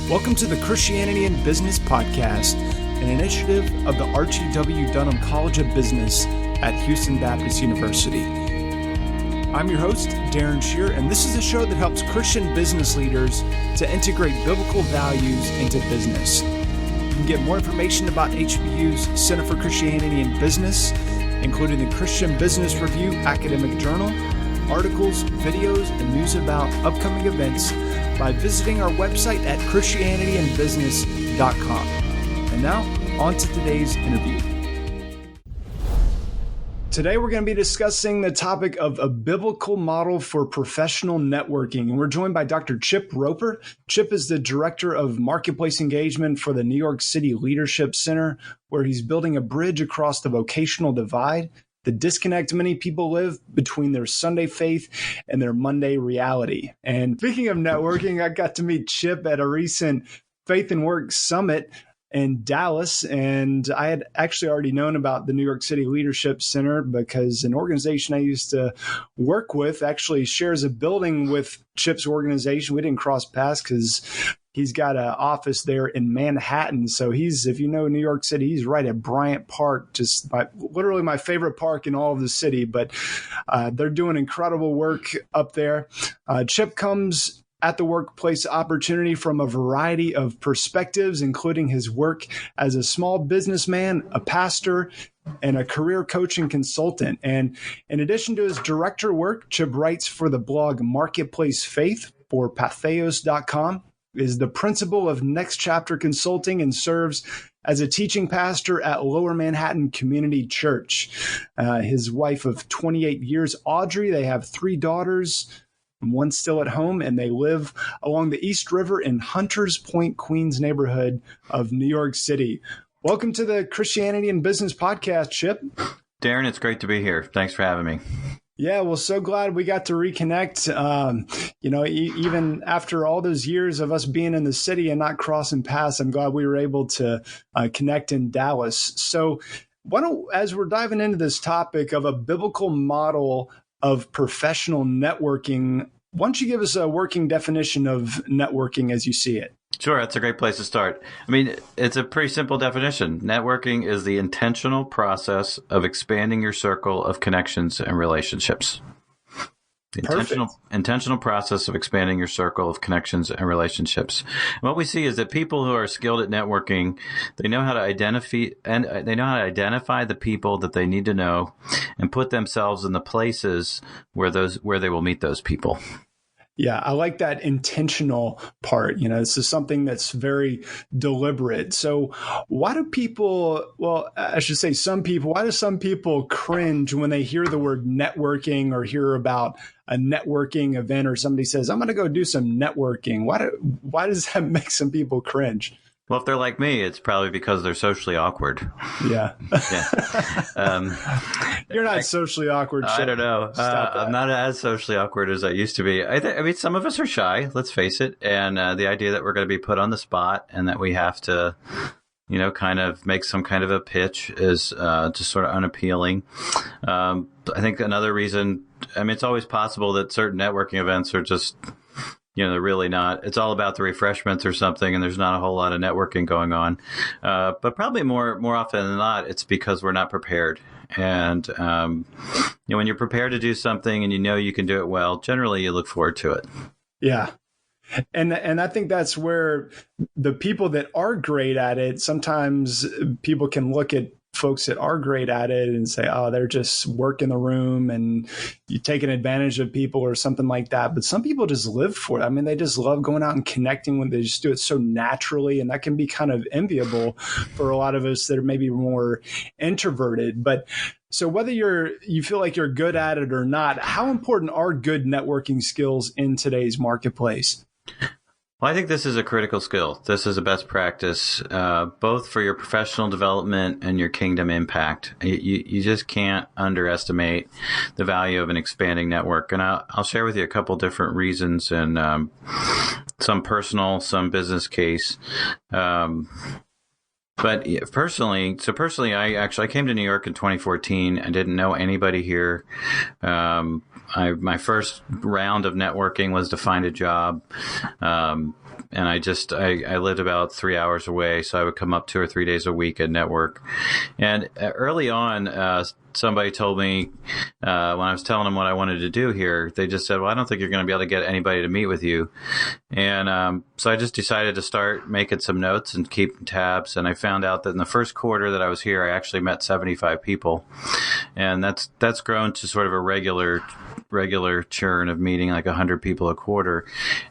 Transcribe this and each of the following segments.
Welcome to the Christianity in Business Podcast, an initiative of the Archie W. Dunham College of Business at Houston Baptist University. I'm your host, Darren Shear, and this is a show that helps Christian business leaders to integrate biblical values into business. You can get more information about HBU's Center for Christianity in Business, including the Christian Business Review academic journal, articles, videos, and news about upcoming events by visiting our website at christianityinbusiness.com. And now, on to today's interview. Today, we're going to be discussing the topic of a biblical model for professional networking. And we're joined by Dr. Chip Roper. Chip is the Director of Marketplace Engagement for the New York City Leadership Center, where he's building a bridge across the vocational divide, the disconnect many people live between their Sunday faith and their Monday reality. And speaking of networking, I got to meet Chip at a recent Faith and Work Summit in Dallas. And I had actually already known about the New York City Leadership Center because an organization I used to work with actually shares a building with Chip's organization. We didn't cross paths because he's got an office there in Manhattan. So if you know New York City, he's right at Bryant Park, literally my favorite park in all of the city. But they're doing incredible work up there. Chip comes at the workplace opportunity from a variety of perspectives, including his work as a small businessman, a pastor, and a career coaching consultant. And in addition to his director work, Chip writes for the blog Marketplace Faith for Patheos.com, is the principal of Next Chapter Consulting, and serves as a teaching pastor at Lower Manhattan Community Church. His wife of 28 years, Audrey, they have 3 daughters, one still at home, and they live along the East River in Hunters Point, Queens neighborhood of New York City. Welcome to the Christianity in Business Podcast, Chip. Darren, it's great to be here. Thanks for having me. Yeah, well, so glad we got to reconnect. Even after all those years of us being in the city and not crossing paths, I'm glad we were able to connect in Dallas. So as we're diving into this topic of a biblical model of professional networking, why don't you give us a working definition of networking as you see it? Sure, that's a great place to start. I mean, it's a pretty simple definition. Networking is the intentional process of expanding your circle of connections and relationships. The intentional process of expanding your circle of connections and relationships. And what we see is that people who are skilled at networking, they know how to identify the people that they need to know and put themselves in the places where they will meet those people. Yeah, I like that intentional part. This is something that's very deliberate. So why do some people cringe when they hear the word networking or hear about a networking event, or somebody says, I'm going to go do some networking? Why does that make some people cringe? Well, if they're like me, it's probably because they're socially awkward. Yeah. You're not socially awkward. I don't know. I'm not as socially awkward as I used to be. I mean, some of us are shy, let's face it. And the idea that we're going to be put on the spot and that we have to, kind of make some kind of a pitch is just sort of unappealing. I think another reason, it's always possible that certain networking events are just, they're really not. It's all about the refreshments or something, and there's not a whole lot of networking going on. But probably more often than not, it's because we're not prepared. And when you're prepared to do something and you can do it well, generally you look forward to it. Yeah. And I think that's where the people that are great at it, sometimes people can look at folks that are great at it and say, oh, they're just working the room and you taking advantage of people or something like that. But some people just live for it. They just love going out and connecting when they just do it so naturally. And that can be kind of enviable for a lot of us that are maybe more introverted. But so whether you feel like you're good at it or not, how important are good networking skills in today's marketplace? Well, I think this is a critical skill. This is a best practice, both for your professional development and your kingdom impact. You just can't underestimate the value of an expanding network. And I'll share with you a couple different reasons and some personal, some business case. But personally, I came to New York in 2014. I didn't know anybody here. My first round of networking was to find a job. and I lived about 3 hours away, so I would come up 2 or 3 days a week and network. And early on, somebody told me when I was telling them what I wanted to do here, they just said, well, I don't think you're going to be able to get anybody to meet with you. And so I just decided to start making some notes and keep tabs. And I found out that in the first quarter that I was here, I actually met 75 people. And that's grown to sort of a regular churn of meeting like 100 people a quarter.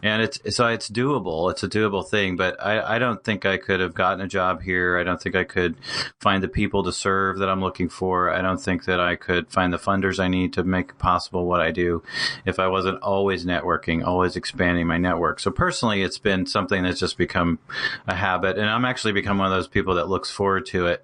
And it's doable. It's a doable thing, but I don't think I could have gotten a job here. I don't think I could find the people to serve that I'm looking for. I don't think that I could find the funders I need to make possible what I do if I wasn't always networking, always expanding my network. So personally, it's been something that's just become a habit, and I'm actually become one of those people that looks forward to it.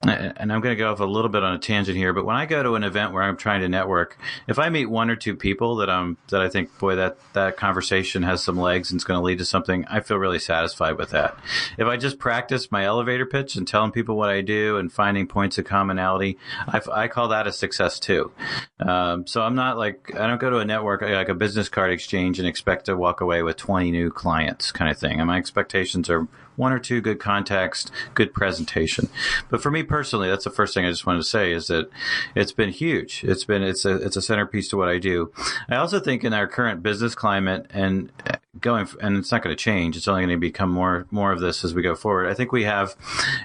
And I'm going to go off a little bit on a tangent here, but when I go to an event where I'm trying to network, if I meet one or two people that I think, boy, that conversation has some legs and it's going to lead to something, I feel really satisfied with that. If I just practice my elevator pitch and telling people what I do and finding points of commonality, I call that a success too. So I'm not like, I don't go to a network like a business card exchange and expect to walk away with 20 new clients kind of thing. And my expectations are one or two good context, good presentation. But for me personally, that's the first thing I just wanted to say is that it's been huge. It's a centerpiece to what I do. I also think in our current business climate and it's not going to change. It's only going to become more of this as we go forward. I think we have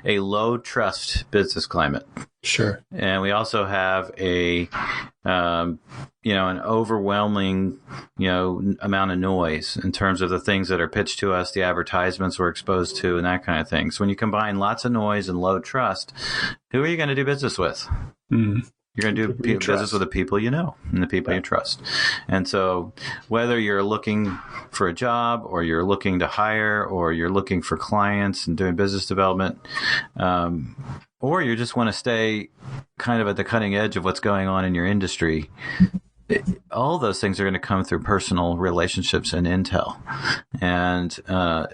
a low trust business climate. Sure. And we also have an overwhelming, amount of noise in terms of the things that are pitched to us, the advertisements we're exposed to, and that kind of thing. So when you combine lots of noise and low trust, who are you going to do business with? Mm. You're going to do business with the people you know and the people you trust. And so whether you're looking for a job or you're looking to hire or you're looking for clients and doing business development, or you just want to stay kind of at the cutting edge of what's going on in your industry, all those things are going to come through personal relationships and intel. And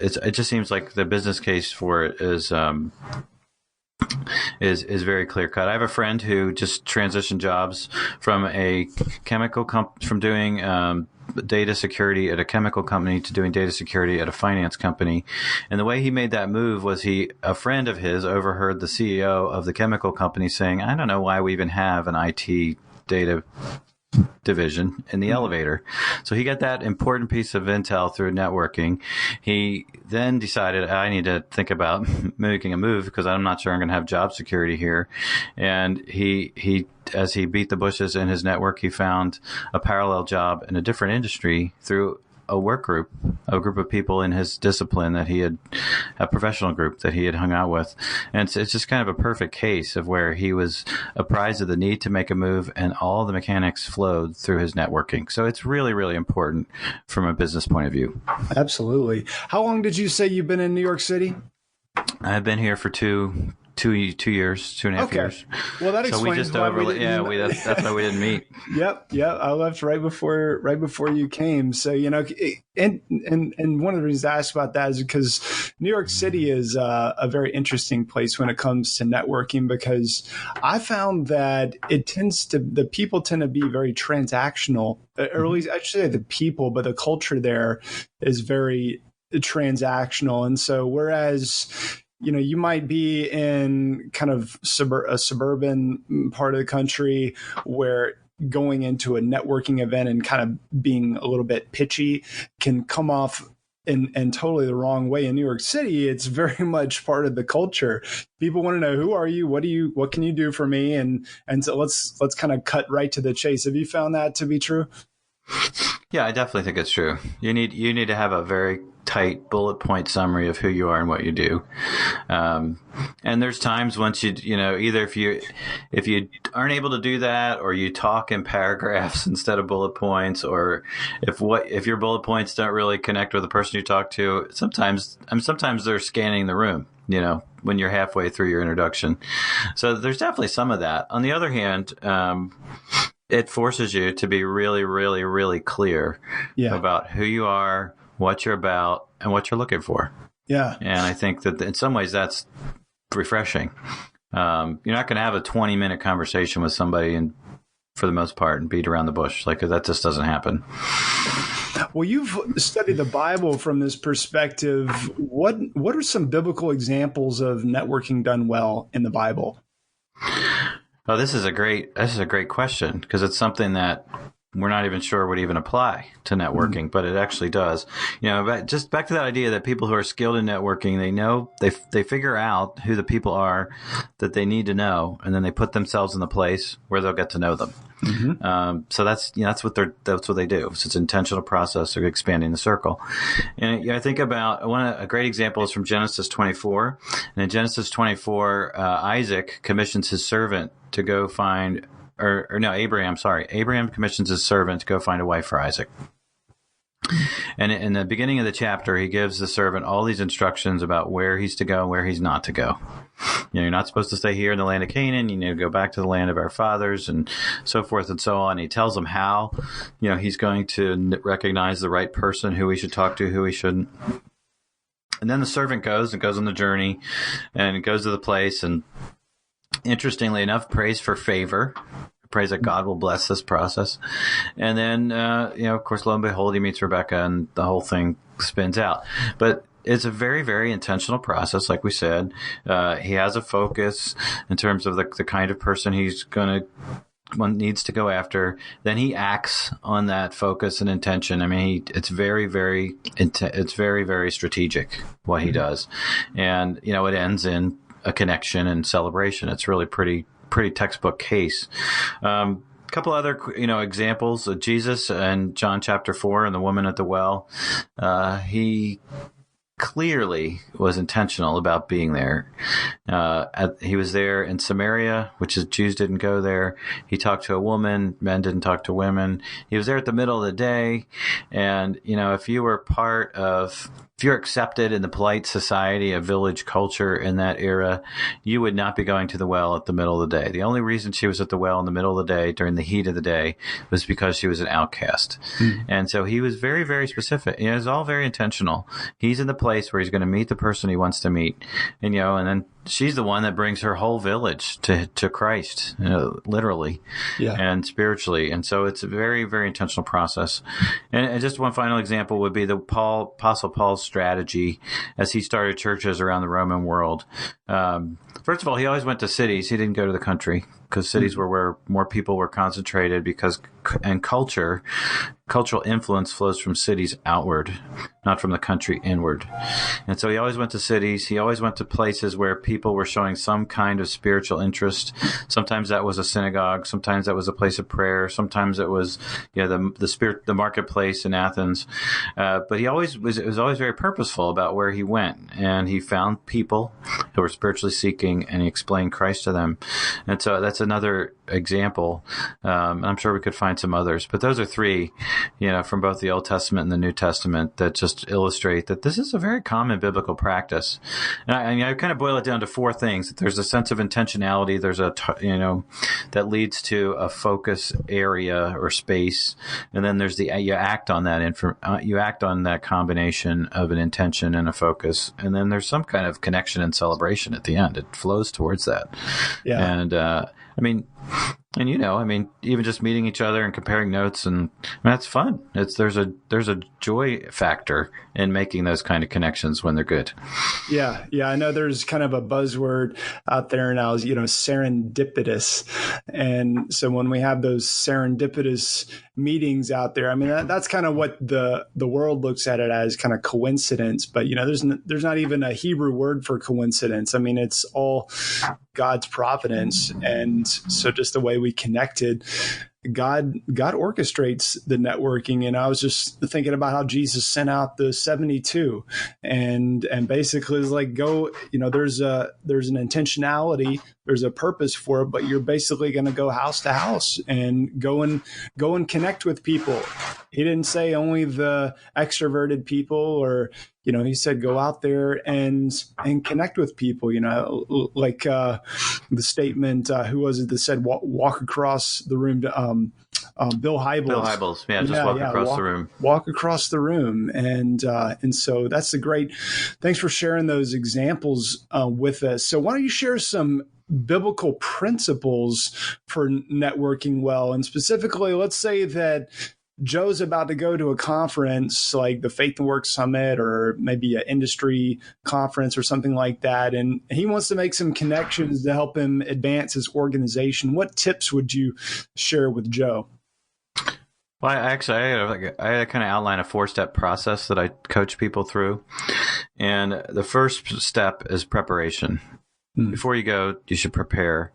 it just seems like the business case for it is very clear cut. I have a friend who just transitioned jobs from a chemical from doing data security at a chemical company to doing data security at a finance company. And the way he made that move was a friend of his overheard the CEO of the chemical company saying, I don't know why we even have an IT data division in the elevator. So he got that important piece of intel through networking. He then decided, I need to think about making a move because I'm not sure I'm going to have job security here. And he as he beat the bushes in his network, he found a parallel job in a different industry through a group of people in his discipline a professional group that he had hung out with. And it's just kind of a perfect case of where he was apprised of the need to make a move and all the mechanics flowed through his networking. So it's really, really important from a business point of view. Absolutely. How long did you say you've been in New York City? I've been here for 2 years, 2.5 years. Well, that explains so we just that's why we didn't meet. Yep. I left right before you came. So and one of the reasons I asked about that is because New York City is a very interesting place when it comes to networking, because I found that the people tend to be very transactional, or at least I should say the people, but the culture there is very transactional. And so whereas you might be in kind of a suburban part of the country where going into a networking event and kind of being a little bit pitchy can come off in totally the wrong way. In New York City, it's very much part of the culture. People want to know, who are you? What can you do for me? And so let's kind of cut right to the chase. Have you found that to be true? Yeah, I definitely think it's true. You need to have a very tight bullet point summary of who you are and what you do. And there's times once either if you aren't able to do that, or you talk in paragraphs instead of bullet points, or if your bullet points don't really connect with the person you talk to, sometimes they're scanning the room, when you're halfway through your introduction. So there's definitely some of that. On the other hand, it forces you to be really, really, really clear about who you are, what you're about, and what you're looking for. Yeah. And I think that in some ways that's refreshing. You're not going to have a 20-minute conversation with somebody for the most part and beat around the bush. Like, that just doesn't happen. Well, you've studied the Bible from this perspective. What are some biblical examples of networking done well in the Bible? Oh, this is a great question, because it's something that we're not even sure would even apply to networking, but it actually does. Just back to that idea that people who are skilled in networking, they figure out who the people are that they need to know, and then they put themselves in the place where they'll get to know them. So that's what they do. So it's an intentional process of expanding the circle. And I think about a great example is from Genesis 24. And in Genesis 24, Isaac commissions his servant to go find. Abraham commissions his servant to go find a wife for Isaac. And in the beginning of the chapter, he gives the servant all these instructions about where he's to go and where he's not to go. You're not supposed to stay here in the land of Canaan. You need to go back to the land of our fathers, and so forth and so on. He tells them how, he's going to recognize the right person, who he should talk to, who he shouldn't. And then the servant goes on the journey and goes to the place, and interestingly enough, prays for favor. Prays that God will bless this process. And then, of course, lo and behold, he meets Rebecca, and the whole thing spins out. But it's a very, very intentional process, like we said. He has a focus in terms of the kind of person he's needs to go after. Then he acts on that focus and intention. I mean, it's very, very strategic what he does. And, it ends in a connection and celebration. It's really pretty textbook case. Couple other, examples of Jesus and John chapter 4 and the woman at the well. He clearly was intentional about being there. He was there in Samaria, which is Jews didn't go there. He talked to a woman. Men didn't talk to women. He was there at the middle of the day. And, if you're accepted in the polite society of village culture in that era, you would not be going to the well at the middle of the day. The only reason she was at the well in the middle of the day during the heat of the day was because she was an outcast. And so he was very, very specific. It was all very intentional. He's in the place where he's going to meet the person he wants to meet. And, and then she's the one that brings her whole village to Christ, literally and spiritually. And so it's a very, very intentional process. And just one final example would be the Apostle Paul's strategy as he started churches around the Roman world. First of all, he always went to cities. He didn't go to the country, because cities were where more people were concentrated, and cultural influence flows from cities outward, not from the country inward. And so he always went to cities. He always went to places where people were showing some kind of spiritual interest. Sometimes that was a synagogue. Sometimes that was a place of prayer. Sometimes it was, the marketplace in Athens. But it was always very purposeful about where he went. And he found people who were spiritually seeking, and he explained Christ to them. And so that's another example. I'm sure we could find some others, but those are three, from both the Old Testament and the New Testament, that just illustrate that this is a very common biblical practice. And I kind of boil it down to four things. There's a sense of intentionality. There's that leads to a focus area or space, and then there's you act on that combination of an intention and a focus, and then there's some kind of connection and celebration at the end. It flows towards that. Yeah. And even just meeting each other and comparing notes, and that's fun. There's a joy factor in making those kind of connections when they're good. Yeah. I know there's kind of a buzzword out there now, serendipitous. And so when we have those serendipitous meetings out there, that's kind of what the world looks at it as, kind of coincidence. But there's not even a Hebrew word for coincidence. It's all God's providence. And so just the way we connected, God orchestrates the networking. And I was just thinking about how Jesus sent out the 72 and basically is like, go, there's an intentionality, there's a purpose for it, but you're basically going to go house to house and go and connect with people. He didn't say only the extroverted people, or, he said, go out there and connect with people, like the statement, who was it that said, walk across the room to, Bill Hybels. Bill Hybels, walk across the room. Walk across the room, and so that's a great. Thanks for sharing those examples with us. So why don't you share some biblical principles for networking well, and specifically, let's say that Joe's about to go to a conference like the Faith and Work Summit or maybe an industry conference or something like that, and he wants to make some connections to help him advance his organization. What tips would you share with Joe? Well, I kind of outline a 4-step process that I coach people through. And the first step is preparation. Before you go, you should prepare.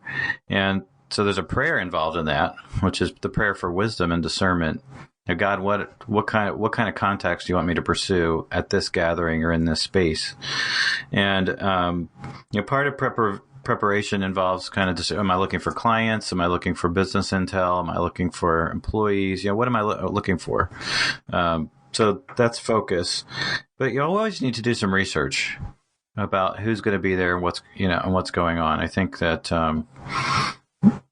And so there's a prayer involved in that, which is the prayer for wisdom and discernment. Now, God, what kind of context do you want me to pursue at this gathering or in this space? And part of preparation involves kind of just, am I looking for clients? Am I looking for business intel? Am I looking for employees? What am I looking for? So that's focus. But you always need to do some research about who's going to be there and what's going on. I think that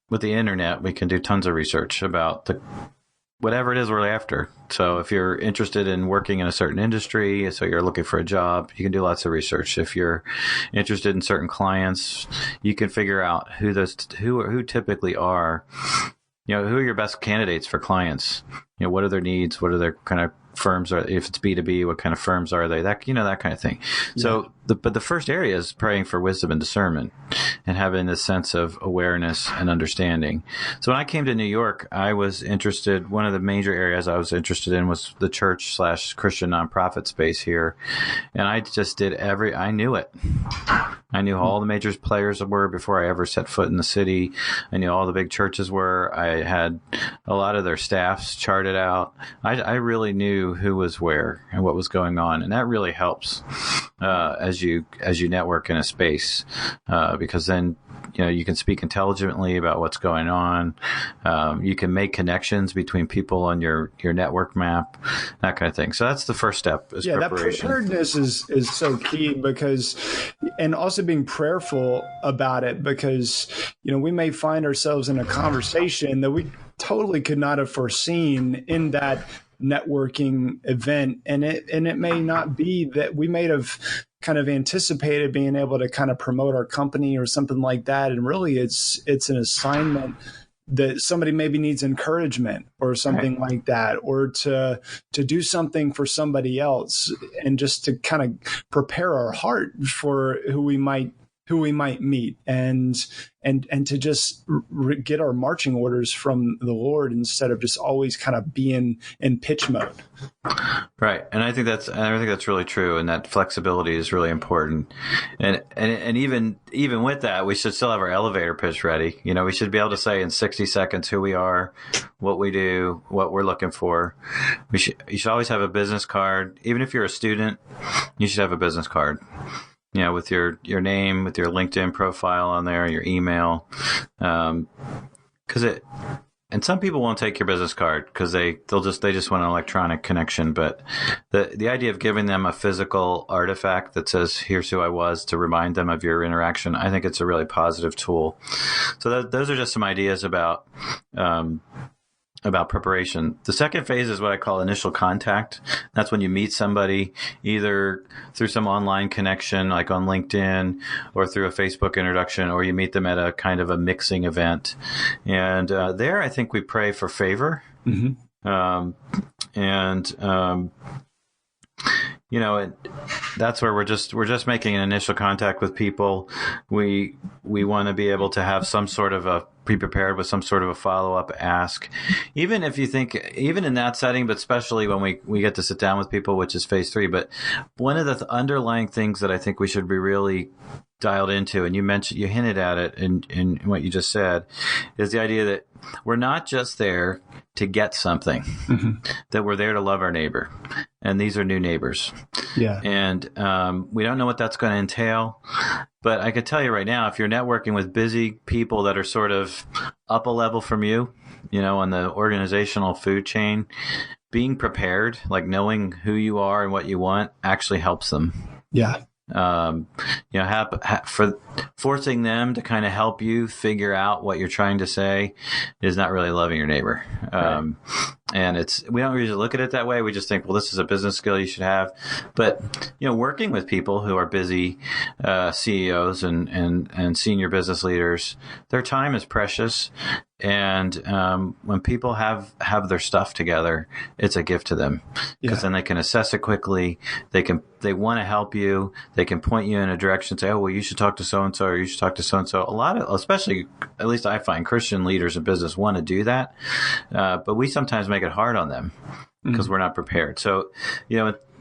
with the internet, we can do tons of research about whatever it is we're after. So if you're interested in working in a certain industry, so you're looking for a job, you can do lots of research. If you're interested in certain clients, you can figure out who typically are, who are your best candidates for clients. What are their needs? What are their kind of firms are? If it's B2B, what kind of firms are they? That kind of thing. Yeah. So, but the first area is praying for wisdom and discernment, and having this sense of awareness and understanding. So when I came to New York, I was interested. One of the major areas I was interested in was the church/Christian nonprofit space here, and I just did I knew it. I knew who all the major players were before I ever set foot in the city. I knew all the big churches were. I had a lot of their staffs charted out. I really knew who was where and what was going on, and that really helps as you network in a space, because then you can speak intelligently about what's going on. You can make connections between people on your network map, that kind of thing. So that's the first step. Is preparation. That preparedness is so key, because, and also being prayerful about it, because we may find ourselves in a conversation that we totally could not have foreseen in that networking event, and it may not be that we may have kind of anticipated being able to kind of promote our company or something like that, and really it's an assignment that somebody maybe needs encouragement or something like that, or to do something for somebody else, and just to kind of prepare our heart for who we might meet, and to just get our marching orders from the Lord instead of just always kind of being in pitch mode. Right. And I think that's really true. And that flexibility is really important. And even with that, we should still have our elevator pitch ready. We should be able to say in 60 seconds who we are, what we do, what we're looking for. You should always have a business card. Even if you're a student, you should have a business card. With your name, with your LinkedIn profile on there, your email, and some people won't take your business card because they just want an electronic connection. But the idea of giving them a physical artifact that says, "Here's who I was," to remind them of your interaction, I think it's a really positive tool. So those are just some ideas about preparation. The second phase is what I call initial contact. That's when you meet somebody either through some online connection, like on LinkedIn, or through a Facebook introduction, or you meet them at a kind of a mixing event. And there, I think we pray for favor. Mm-hmm. That's where we're just making an initial contact with people. We want to be able to have some sort of be prepared with some sort of a follow-up ask. Even if you think, even in that setting, but especially when we get to sit down with people, which is phase 3. But one of the underlying things that I think we should be really dialed into, and you hinted at it in what you just said, is the idea that we're not just there to get something, mm-hmm. that we're there to love our neighbor. And these are new neighbors. Yeah. And we don't know what that's going to entail. But I could tell you right now, if you're networking with busy people that are sort of up a level from you, on the organizational food chain, being prepared, like knowing who you are and what you want, actually helps them. Yeah. forcing them to kind of help you figure out what you're trying to say is not really loving your neighbor. Right. And we don't usually look at it that way. We just think, well, this is a business skill you should have. But, working with people who are busy CEOs and senior business leaders, their time is precious. And when people have their stuff together, it's a gift to them, because then they can assess it quickly. They want to help you. They can point you in a direction, say, oh, well, you should talk to so-and-so, or you should talk to so-and-so. A lot of, especially, at least I find, Christian leaders in business want to do that. But we sometimes make it hard on them because we're not prepared. So,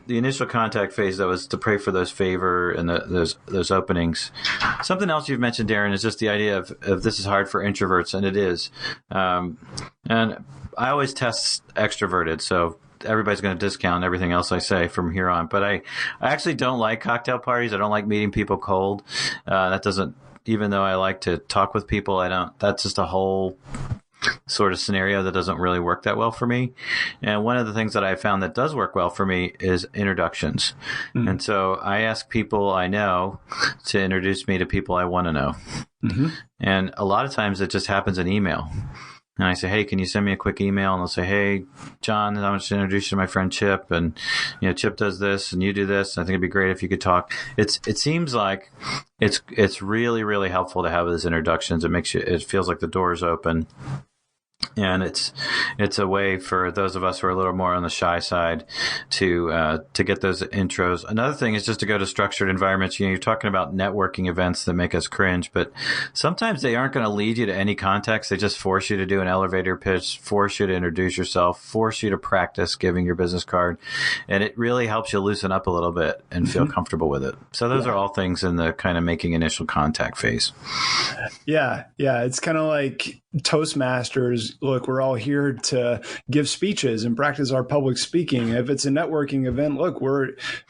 the initial contact phase, though, is to pray for those favor and those openings. Something else you've mentioned, Darren, is just the idea of this is hard for introverts, and it is. And I always test extroverted, so everybody's going to discount everything else I say from here on. But I actually don't like cocktail parties. I don't like meeting people cold. That doesn't, even though I like to talk with people, that's just a whole sort of scenario that doesn't really work that well for me. And one of the things that I found that does work well for me is introductions. Mm-hmm. And so I ask people I know to introduce me to people I want to know. Mm-hmm. And a lot of times it just happens in email. And I say, hey, can you send me a quick email? And they'll say, hey, John, I want to introduce you to my friend Chip. And, Chip does this and you do this. And I think it'd be great if you could talk. It seems like it's really, really helpful to have those introductions. It feels like the door is open. And it's a way for those of us who are a little more on the shy side to get those intros. Another thing is just to go to structured environments. You're talking about networking events that make us cringe, but sometimes they aren't going to lead you to any context. They just force you to do an elevator pitch, force you to introduce yourself, force you to practice giving your business card, and it really helps you loosen up a little bit and feel comfortable with it. So those are all things in the kind of making initial contact phase. Yeah, it's kind of like Toastmasters. Look, we're all here to give speeches and practice our public speaking. If it's a networking event, look,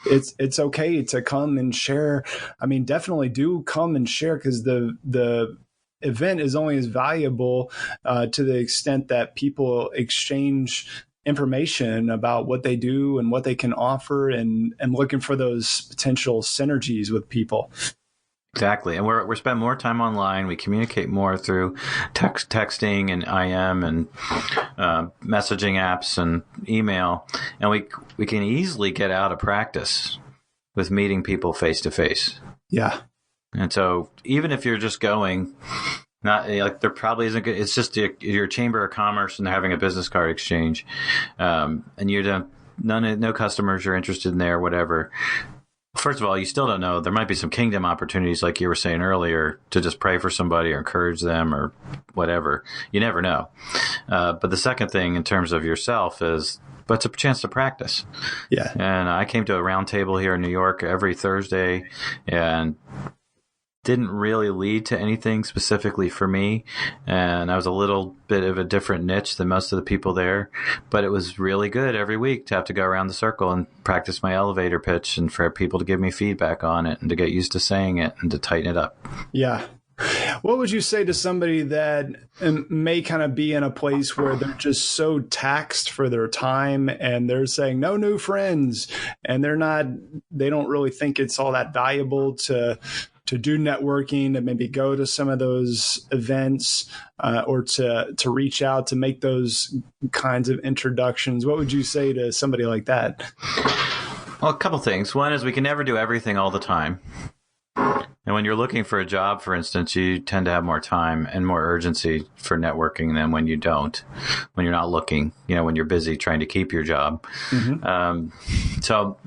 it's okay to come and share. I mean, definitely do come and share, because the event is only as valuable to the extent that people exchange information about what they do and what they can offer, and looking for those potential synergies with people. Exactly. And we're spending more time online. We communicate more through texting and IM and messaging apps and email. And we can easily get out of practice with meeting people face to face. Yeah. And so even if you're just going, not like there probably isn't good, it's just your Chamber of Commerce and they're having a business card exchange. And no customers are interested in there, whatever. First of all, you still don't know. There might be some kingdom opportunities, like you were saying earlier, to just pray for somebody or encourage them or whatever. You never know. But the second thing in terms of yourself is, but it's a chance to practice. Yeah. And I came to a round table here in New York every Thursday, and didn't really lead to anything specifically for me. And I was a little bit of a different niche than most of the people there, but it was really good every week to have to go around the circle and practice my elevator pitch, and for people to give me feedback on it and to get used to saying it and to tighten it up. Yeah. What would you say to somebody that may kind of be in a place where they're just so taxed for their time and they're saying no new friends, and they don't really think it's all that valuable to do networking, to maybe go to some of those events or to reach out to make those kinds of introductions? What would you say to somebody like that? Well, a couple things. One is we can never do everything all the time. And when you're looking for a job, for instance, you tend to have more time and more urgency for networking than when you don't, when you're not looking, when you're busy trying to keep your job. Mm-hmm. So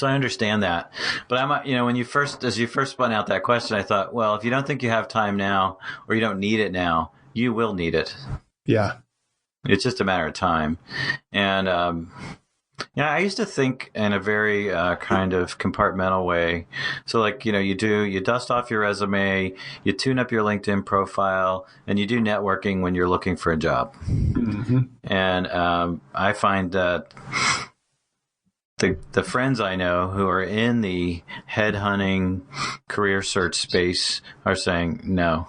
I understand that, but as you first spun out that question, I thought, well, if you don't think you have time now, or you don't need it now, you will need it. Yeah. It's just a matter of time. And, I used to think in a very kind of compartmental way. So you dust off your resume, you tune up your LinkedIn profile, and you do networking when you're looking for a job. Mm-hmm. And I find that the friends I know who are in the headhunting career search space are saying, no,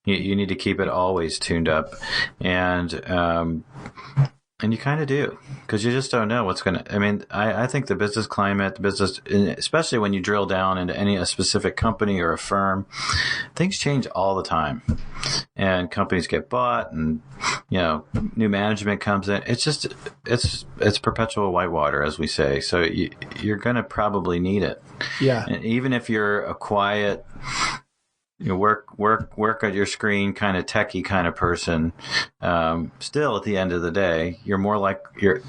you need to keep it always tuned up. And And you kind of do, because you just don't know what's going to, I think the business climate, especially when you drill down into a specific company or a firm, things change all the time, and companies get bought, and, new management comes in. It's perpetual whitewater, as we say. So you're going to probably need it. Yeah. And even if you're a quiet, work at your screen kind of techie kind of person, still at the end of the day, you're more likely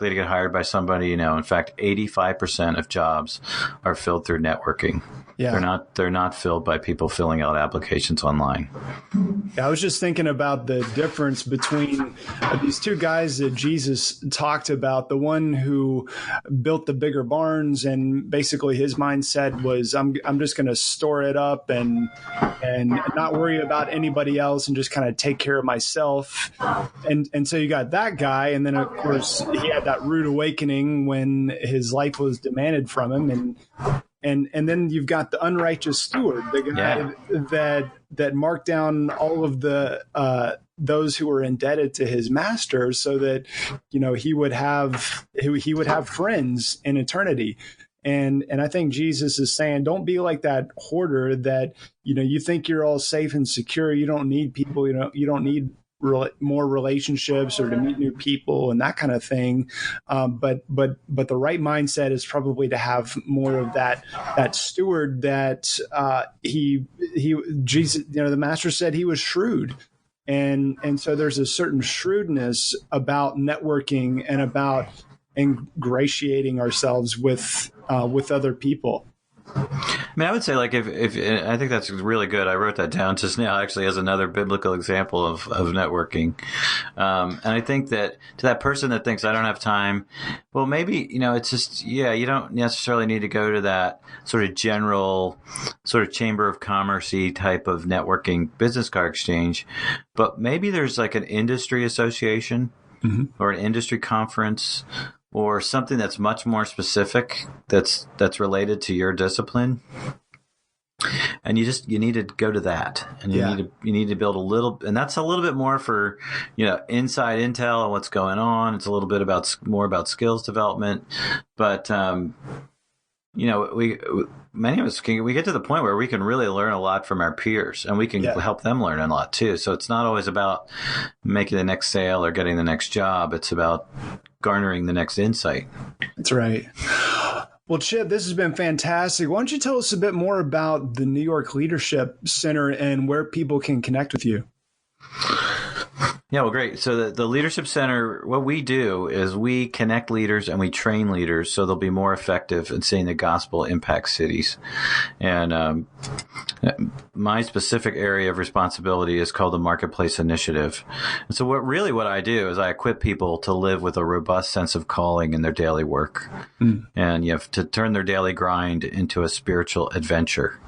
to get hired by somebody. In fact, 85% of jobs are filled through networking. Yeah. They're not filled by people filling out applications online. I was just thinking about the difference between these two guys that Jesus talked about. The one who built the bigger barns, and basically his mindset was, I'm just going to store it up and not worry about anybody else and just kind of take care of myself. And so you got that guy, and then of course he had that rude awakening when his life was demanded from him, and then you've got the unrighteous steward, the guy that marked down all of the those who were indebted to his master, so that he would have friends in eternity. And I think Jesus is saying, don't be like that hoarder that you think you're all safe and secure. You don't need people. You don't need more relationships or to meet new people and that kind of thing. But the right mindset is probably to have more of that steward that Jesus, the master said he was shrewd. And so there's a certain shrewdness about networking and about ingratiating ourselves with other people. I would say, if I think that's really good. I wrote that down just now, actually, as another biblical example of networking. And I think that to that person that thinks I don't have time, well, maybe, it's just, you don't necessarily need to go to that sort of general sort of chamber of commerce-y type of networking business card exchange. But maybe there's like an industry association or an industry conference, or something that's much more specific, that's related to your discipline, and you need to go to that, and you need to build a little, and that's a little bit more for inside intel on what's going on. It's a little bit more about skills development, but many of us we get to the point where we can really learn a lot from our peers, and we can help them learn a lot too. So it's not always about making the next sale or getting the next job. It's about garnering the next insight. That's right. Well, Chip, this has been fantastic. Why don't you tell us a bit more about the New York Leadership Center and where people can connect with you? Yeah, well, great. So the Leadership Center, what we do is we connect leaders and we train leaders so they'll be more effective in seeing the gospel impact cities. And my specific area of responsibility is called the Marketplace Initiative. And so what I do is I equip people to live with a robust sense of calling in their daily work. And you have to turn their daily grind into a spiritual adventure.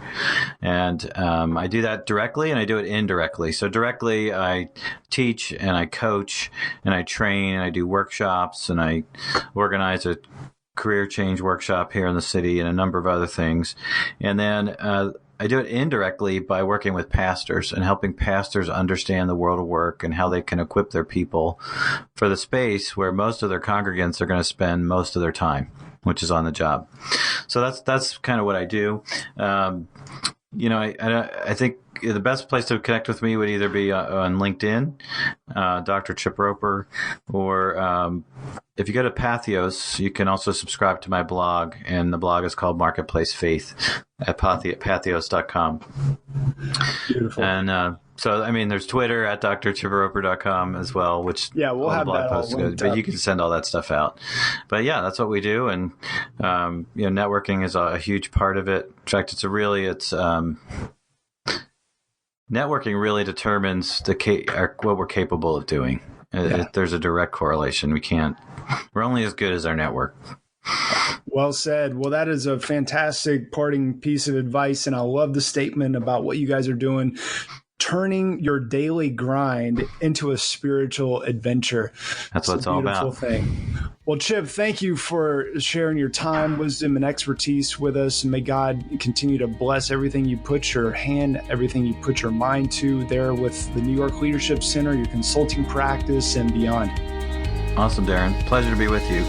And I do that directly, and I do it indirectly. So directly, I teach and I coach and I train and I do workshops, and I organize a career change workshop here in the city and a number of other things. And then I do it indirectly by working with pastors and helping pastors understand the world of work and how they can equip their people for the space where most of their congregants are going to spend most of their time, which is on the job. So that's kind of what I do. I think the best place to connect with me would either be on LinkedIn, Dr. Chip Roper, or if you go to Patheos, you can also subscribe to my blog, and the blog is called Marketplace Faith at patheos.com. Beautiful. And so, there's Twitter at drchiproper.com as well, which we'll have that all linked up. But you can send all that stuff out. But that's what we do, and networking is a huge part of it. In fact, networking really determines what we're capable of doing. There's a direct correlation. We're only as good as our network. Well said. Well, that is a fantastic parting piece of advice, and I love the statement about what you guys are doing, turning your daily grind into a spiritual adventure. That's what it's all about. Beautiful thing. Well, Chip, thank you for sharing your time, wisdom, and expertise with us. And may God continue to bless everything you put your hand, everything you put your mind to there with the New York Leadership Center, your consulting practice, and beyond. Awesome, Darren. Pleasure to be with you.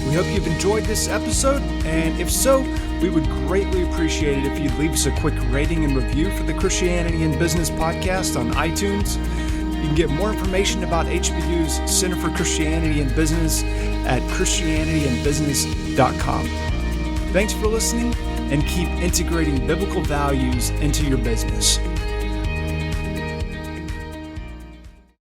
We hope you've enjoyed this episode, and if so, we would greatly appreciate it if you'd leave us a quick rating and review for the Christianity in Business podcast on iTunes. You can get more information about HBU's Center for Christianity and Business at christianityandbusiness.com. Thanks for listening, and keep integrating biblical values into your business.